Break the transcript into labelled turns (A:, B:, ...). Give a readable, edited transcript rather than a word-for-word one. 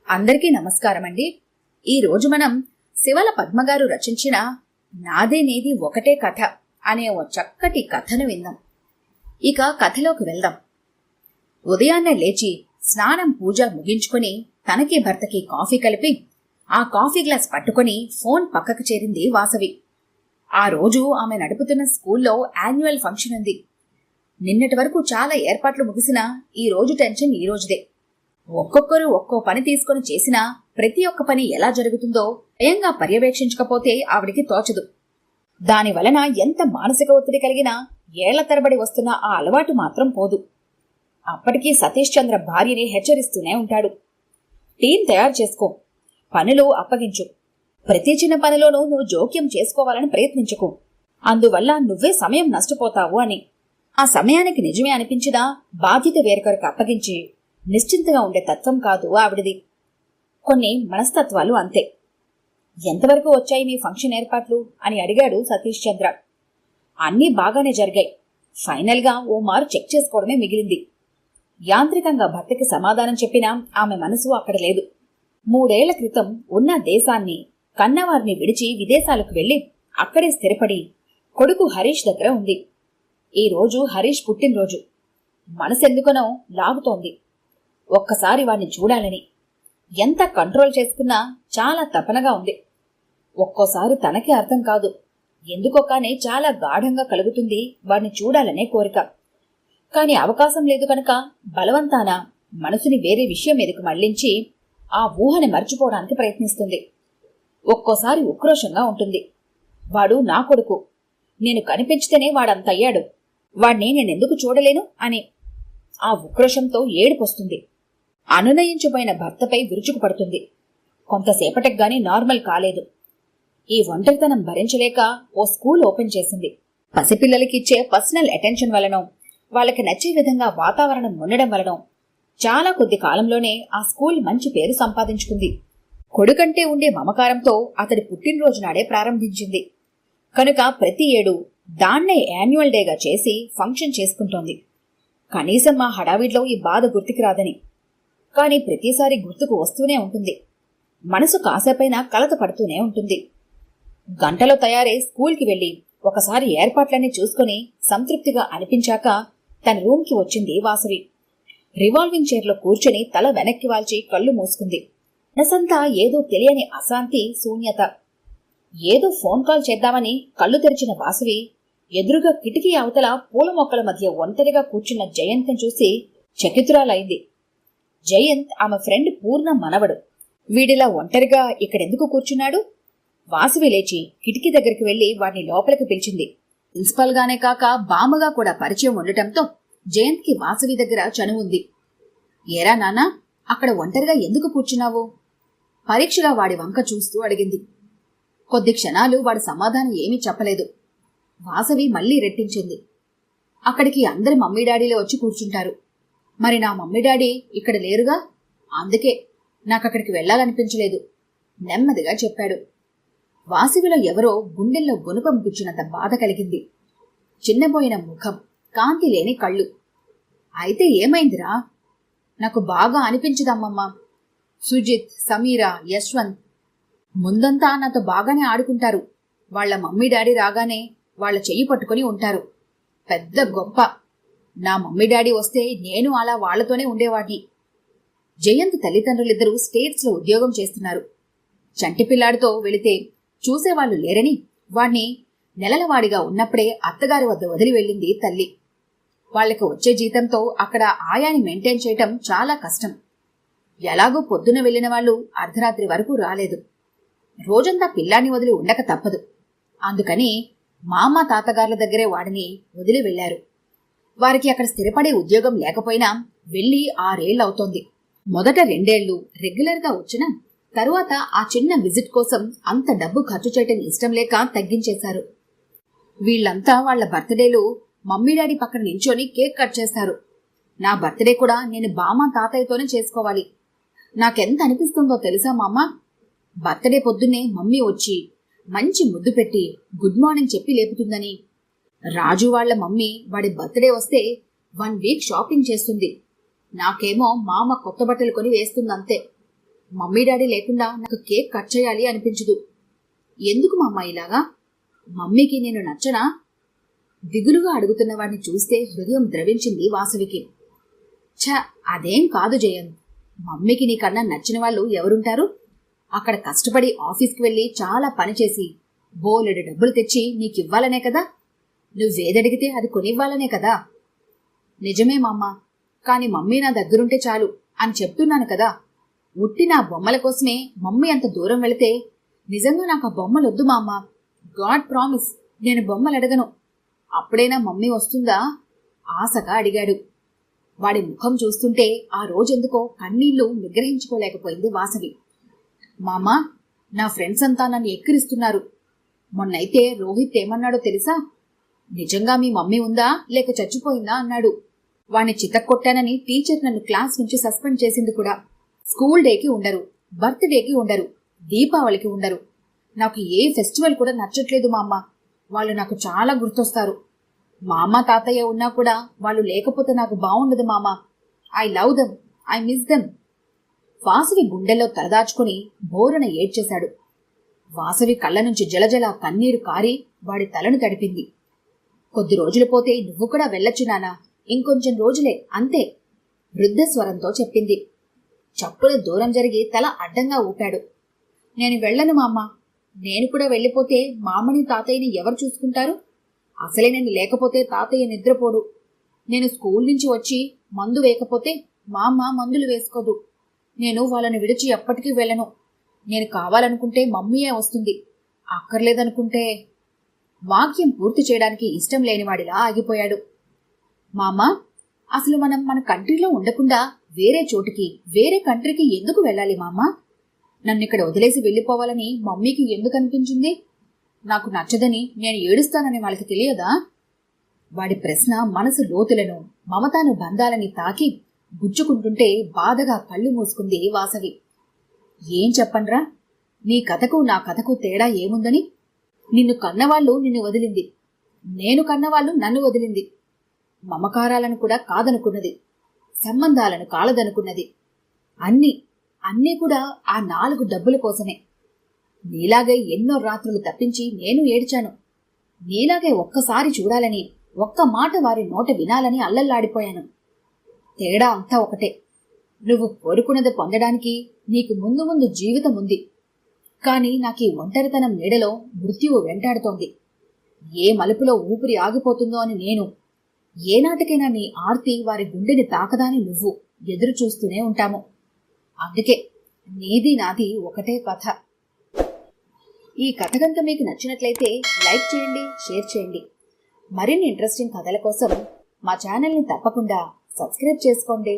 A: అందరికీ నమస్కారం అండి. ఈరోజు మనం శివల పద్మగారు రచించిన నాదే నీది ఒకటే కథ అనే ఓ చక్కటి కథను విందాం. ఇక కథలోకి వెళ్దాం. ఉదయాన్నే లేచి స్నానం పూజ ముగించుకొని తనకి భర్తకి కాఫీ కలిపి ఆ కాఫీ గ్లాస్ పట్టుకొని ఫోన్ పక్కకు చేరింది వాసవి. ఆ రోజు ఆమె నడుపుతున్న స్కూల్లో యాన్యువల్ ఫంక్షన్ ఉంది. నిన్నటి వరకు చాలా ఏర్పాట్లు ముగిసినా ఈ రోజు టెన్షన్ ఈ రోజుదే. ఒక్కొక్కరు ఒక్కో పని తీసుకుని చేసినా ప్రతి ఒక్క పని ఎలా జరుగుతుందో స్వయంగా పర్యవేక్షించకపోతే ఆవిడికి తోచదు. దాని వలన ఎంత మానసిక ఒత్తిడి కలిగినా ఏళ్ల తరబడి వస్తున్న ఆ అలవాటు మాత్రం పోదు. అప్పటికీ సతీష్ చంద్ర భార్యని హెచ్చరిస్తూనే ఉంటాడు. టీం తయారు చేసుకో, పనులు అప్పగించు, ప్రతి చిన్న పనిలోనూ నువ్వు జోక్యం చేసుకోవాలని ప్రయత్నించుకో, అందువల్ల నువ్వే సమయం నష్టపోతావు అని. ఆ సమయానికి నిజమే అనిపించినా బాధ్యత వేరొకరికి అప్పగించి నిశ్చింతగా ఉండే తత్వం కాదు ఆవిడిది. కొన్ని మనస్తత్వాలు అంతే. ఎంతవరకు వచ్చాయి మీ ఫంక్షన్ ఏర్పాట్లు అని అడిగాడు సతీష్ చంద్ర. అన్నీ బాగానే జరిగాయి. ఫైనల్ గా ఓ మారు చెక్ చేసుకోవడమే మిగిలింది. యాంత్రికంగా భర్తకి సమాధానం చెప్పినా ఆమె మనసు అక్కడ లేదు. 3 ఏళ్ల క్రితం ఉన్న దేశాన్ని కన్నవారిని విడిచి విదేశాలకు వెళ్లి అక్కడే స్థిరపడి కొడుకు హరీష్ దగ్గర ఉంది. ఈ రోజు హరీష్ పుట్టినరోజు. మనసెందుకనో లాగుతోంది. ఒక్కసారి వాణ్ణి చూడాలని. ఎంత కంట్రోల్ చేసుకున్నా చాలా తపనగా ఉంది. ఒక్కోసారి తనకే అర్థం కాదు, ఎందుకో కానీ చాలా గాఢంగా కలుగుతుంది వాణ్ణి చూడాలనే కోరిక. కాని అవకాశం లేదు కనుక బలవంతాన మనసుని వేరే విషయం మీదకు మళ్లించి ఆ ఊహని మర్చిపోవడానికి ప్రయత్నిస్తుంది. ఒక్కోసారి ఉక్రోషంగా ఉంటుంది. వాడు నా కొడుకు, నేను కనిపించితేనే వాడంతయ్యాడు, వాణ్ణి నేనెందుకు చూడలేను అని. ఆ ఉక్రోషంతో ఏడుపొస్తుంది. అనునయించిపోయిన భర్తపై విరుచుకుపడుతుంది. కొంతసేపటికి గాని నార్మల్ కాలేదు. ఈ ఒంటరితనం భరించలేక ఓ స్కూల్ ఓపెన్ చేసింది. పసిపిల్లలకిచ్చే పర్సనల్ అటెన్షన్ వలనో వాళ్ళకి నచ్చే విధంగా వాతావరణం ఉండడం వలనో చాలా కొద్ది కాలంలోనే ఆ స్కూల్ మంచి పేరు సంపాదించుకుంది. కొడుకంటే ఉండే మమకారంతో అతడి పుట్టినరోజు నాడే ప్రారంభించింది కనుక ప్రతి ఏడు దాన్నే యాన్యువల్ డేగా చేసి ఫంక్షన్ చేసుకుంటోంది. కనీసం మా హడావిడిలో ఈ బాధ గుర్తుకి రాదని. కాని ప్రతిసారి గుర్తుకు వస్తూనే ఉంటుంది. మనసు కాసేపైనా కలత పడుతూనే ఉంటుంది. గంటలో తయారై స్కూల్కి వెళ్లి ఒకసారి ఏర్పాట్లన్నీ చూసుకుని సంతృప్తిగా అనిపించాక తన రూమ్కి వచ్చింది వాసవి. రివాల్వింగ్ చైర్లో కూర్చుని తల వెనక్కి వాల్చి కళ్ళు మూసుకుంది. మనసంతా ఏదో తెలియని అశాంతి, శూన్యత. ఏదో ఫోన్ కాల్ చేద్దామని కళ్ళు తెరిచిన వాసవి ఎదురుగా కిటికీ అవతల పూల మొక్కల మధ్య ఒంటరిగా కూర్చున్న జయంత్ని చూసి చకితురాలైంది. జయంత్ ఆమె ఫ్రెండ్ పూర్ణ మనవడు. వీడిలా ఒంటరిగా ఇక్కడెందుకు కూర్చున్నాడు? వాసవి లేచి కిటికీ దగ్గరికి వెళ్లి వాడిని లోపలికి పిలిచింది. ప్రిన్సిపల్ గానే కాక బామ్మగా కూడా పరిచయం ఉండటంతో జయంత్ కి వాసవి దగ్గర చనువుంది. ఏరా నాన్నా, అక్కడ ఒంటరిగా ఎందుకు కూర్చున్నావు? పరీక్షగా వాడి వంక చూస్తూ అడిగింది. కొద్ది క్షణాలు వాడి సమాధానం ఏమీ చెప్పలేదు. వాసవి మళ్లీ రెట్టించింది. అక్కడికి అందరి మమ్మీ డాడీలే వచ్చి కూర్చుంటారు. మరి నా మమ్మీ డాడీ ఇక్కడ లేరుగా, అందుకే నాకక్కడికి వెళ్లాలనిపించలేదు నెమ్మదిగా చెప్పాడు. వాసవిలో ఎవరో గుండెల్లో గుణపం గుచ్చినంత బాధ కలిగింది. చిన్నబోయిన ముఖం, కాంతి లేని కళ్ళు. అయితే ఏమైందిరా? నాకు బాగా అనిపించదమ్మమ్మా. సుజిత్, సమీరా, యశ్వంత్ ముందంతా నాతో బాగానే ఆడుకుంటారు. వాళ్ల మమ్మీ డాడీ రాగానే వాళ్ల చెయ్యి పట్టుకుని ఉంటారు. పెద్ద గొప్ప. నా మమ్మీ డాడీ వస్తే నేను అలా వాళ్లతోనే ఉండేవాడిని. జయంత్ తల్లిదండ్రులిద్దరూ స్టేట్స్ లో ఉద్యోగం చేస్తున్నారు. చంటి పిల్లాడితో వెళితే చూసేవాళ్లు లేరని వాణ్ణి నెలలవాడిగా ఉన్నప్పుడే అత్తగారి వద్ద వదిలి వెళ్ళింది తల్లి. వాళ్లకు వచ్చే జీతంతో అక్కడ ఆయాని మెయింటైన్ చేయటం చాలా కష్టం. ఎలాగూ పొద్దున వెళ్లిన వాళ్లు అర్ధరాత్రి వరకు రాలేదు. రోజంతా పిల్లాన్ని వదిలి ఉండక తప్పదు. అందుకని మామ తాతగార్ల దగ్గరే వాడిని వదిలి వెళ్లారు. వారికి అక్కడ స్థిరపడే ఉద్యోగం లేకపోయినా వెళ్లి 6 ఏళ్లవుతోంది. మొదట 2 ఏళ్లు రెగ్యులర్ గా వచ్చినా తరువాత ఆ చిన్న విజిట్ కోసం అంత డబ్బు ఖర్చు చేయటం ఇష్టం లేక తగ్గించేశారు. వీళ్లంతా వాళ్ల బర్త్డేలు మమ్మీ డాడీ పక్కన నించొని కేక్ కట్ చేస్తారు. నా బర్త్డే కూడా నేను బామ్మ తాతయ్యతోనే చేసుకోవాలి. నాకెంత అనిపిస్తుందో తెలుసా మామ? బర్త్డే పొద్దున్నే మమ్మీ వచ్చి మంచి ముద్దు పెట్టి గుడ్ మార్నింగ్ చెప్పి లేపుతుందని. రాజు వాళ్ల మమ్మీ వాడి బర్త్డే వస్తే 1 వీక్ షాపింగ్ చేస్తుంది. నాకేమో మామ కొత్త బట్టలు కొని వేస్తుందంతే. మమ్మీ డాడీ లేకుండా నాకు కేక్ కట్ చేయాలి అనిపించదు. ఎందుకు మా అమ్మ ఇలాగా? మమ్మీకి నేను నచ్చనా? దిగులుగా అడుగుతున్న వాడిని చూస్తే హృదయం ద్రవించింది వాసవికి. అదేం కాదు జయన్. మమ్మీకి నీకన్నా నచ్చిన వాళ్ళు ఎవరుంటారు? అక్కడ కష్టపడి ఆఫీస్కి వెళ్ళి చాలా పనిచేసి బోలెడు డబ్బులు తెచ్చి నీకివ్వాలనే కదా. నువ్వేదడిగితే అది కొనివ్వాలనే కదా. నిజమే మామ్మ, కాని మమ్మీ నా దగ్గరుంటే చాలు అని చెప్తున్నాను కదా. ఉట్టి నా బొమ్మల కోసమే మమ్మీ అంత దూరం వెళితే నిజంగా నాకు ఆ బొమ్మలొద్దు మా అమ్మ. గాడ్ ప్రామిస్, నేను బొమ్మలు అడగను. అప్పుడైనా మమ్మీ వస్తుందా? ఆశగా అడిగాడు. వాడి ముఖం చూస్తుంటే ఆ రోజెందుకో కన్నీళ్లు నిగ్రహించుకోలేకపోయింది వాసవి. మామా, నా ఫ్రెండ్స్ అంతా నన్ను ఎక్కిరిస్తున్నారు. మొన్నైతే రోహిత్ ఏమన్నాడో తెలుసా? నిజంగా మీ మమ్మీ ఉందా లేక చచ్చిపోయిందా అన్నాడు. వాణ్ణి చితక్కొట్టానని టీచర్ నన్ను క్లాస్ నుంచి సస్పెండ్ చేసింది కూడా. స్కూల్ డేకి ఉండరు, బర్త్డేకి ఉండరు, దీపావళికి ఉండరు. నాకు ఏ ఫెస్టివల్ కూడా నచ్చట్లేదు మా అమ్మ. వాళ్ళు నాకు చాలా గుర్తొస్తారు. మా అమ్మ తాతయ్య ఉన్నా కూడా వాళ్ళు లేకపోతే నాకు బాగుండదు మామ. I love them, I miss them. Vasavi గుండెల్లో తలదాచుకుని బోరున ఏడ్చేశాడు. వాసవి కళ్ళ నుంచి జలజల కన్నీరు కారి వాడి తలను తడిపింది. కొద్ది రోజులు పోతే నువ్వు కూడా వెళ్ళొచ్చు నానా, ఇంకొంచెం రోజులే అంతే వృద్ధ స్వరంతో చెప్పింది. చప్పున దూరం జరిగి తల అడ్డంగా ఊపాడు. నేను వెళ్ళను మా అమ్మ. నేను కూడా వెళ్ళిపోతే మామని తాతయ్యని ఎవరు చూసుకుంటారు? అసలే నేను లేకపోతే తాతయ్య నిద్రపోడు. నేను స్కూల్ నుంచి వచ్చి మందు వేయకపోతే మా అమ్మ మందులు వేసుకోదు. నేను వాళ్ళని విడిచి ఎప్పటికీ వెళ్ళను. నేను కావాలనుకుంటే మమ్మీయే వస్తుంది, అక్కర్లేదనుకుంటే. వాక్యం పూర్తి చేయడానికి ఇష్టం లేనివాడిలా ఆగిపోయాడు. మామా, అసలు మనం మన కంట్రీలో ఉండకుండా వేరే చోటికి, వేరే కంట్రీకి ఎందుకు వెళ్ళాలి మామా? నన్నిక్కడ వదిలేసి వెళ్ళిపోవాలని మమ్మీకి ఎందుకు అనిపించింది? నాకు నచ్చదని నేను ఏడుస్తానని వాళ్ళకి తెలియదా? వాడి ప్రశ్న మనసు లోతులను, మమతాను బంధాలని తాకి గుచ్చుకుంటుంటే బాధగా కళ్ళు మూసుకుంది వాసవి. ఏం చెప్పండ్రా? నీ కథకు నా కథకు తేడా ఏముందని? నిన్ను కన్నవాళ్లు నిన్ను వదిలింది, నేను కన్నవాళ్లు నన్ను వదిలింది. మమకారాలను కూడా కాదనుకున్నది, సంబంధాలను కాలదనుకున్నది. అన్నీ కూడా ఆ 4 డబ్బుల కోసమే. నీలాగే ఎన్నో రాత్రులు తప్పించి నేను ఏడ్చాను. నీలాగే ఒక్కసారి చూడాలని, ఒక్క మాట వారి నోట వినాలని అల్లల్లాడిపోయాను. తేడా అంతా ఒకటే. నువ్వు కోరుకున్నది పొందడానికి నీకు ముందు ముందు జీవితం ఉంది. కాని నాకీ ఒంటరితనం నీడలో మృత్యువు వెంటాడుతోంది. ఏ మలుపులో ఊపిరి ఆగిపోతుందో అని నేను, ఏనాటికైనా నీ ఆర్తి వారి గుండెని తాకదాని నువ్వు ఎదురు చూస్తూనే ఉంటాము. అందుకే నీది నాది ఒకటే కథ. ఈ కథ కనుక మీకు నచ్చినట్లయితే లైక్ చేయండి, షేర్ చేయండి. మరిన్ని ఇంట్రెస్టింగ్ కథల కోసం మా ఛానల్ని తప్పకుండా సబ్స్క్రైబ్ చేసుకోండి.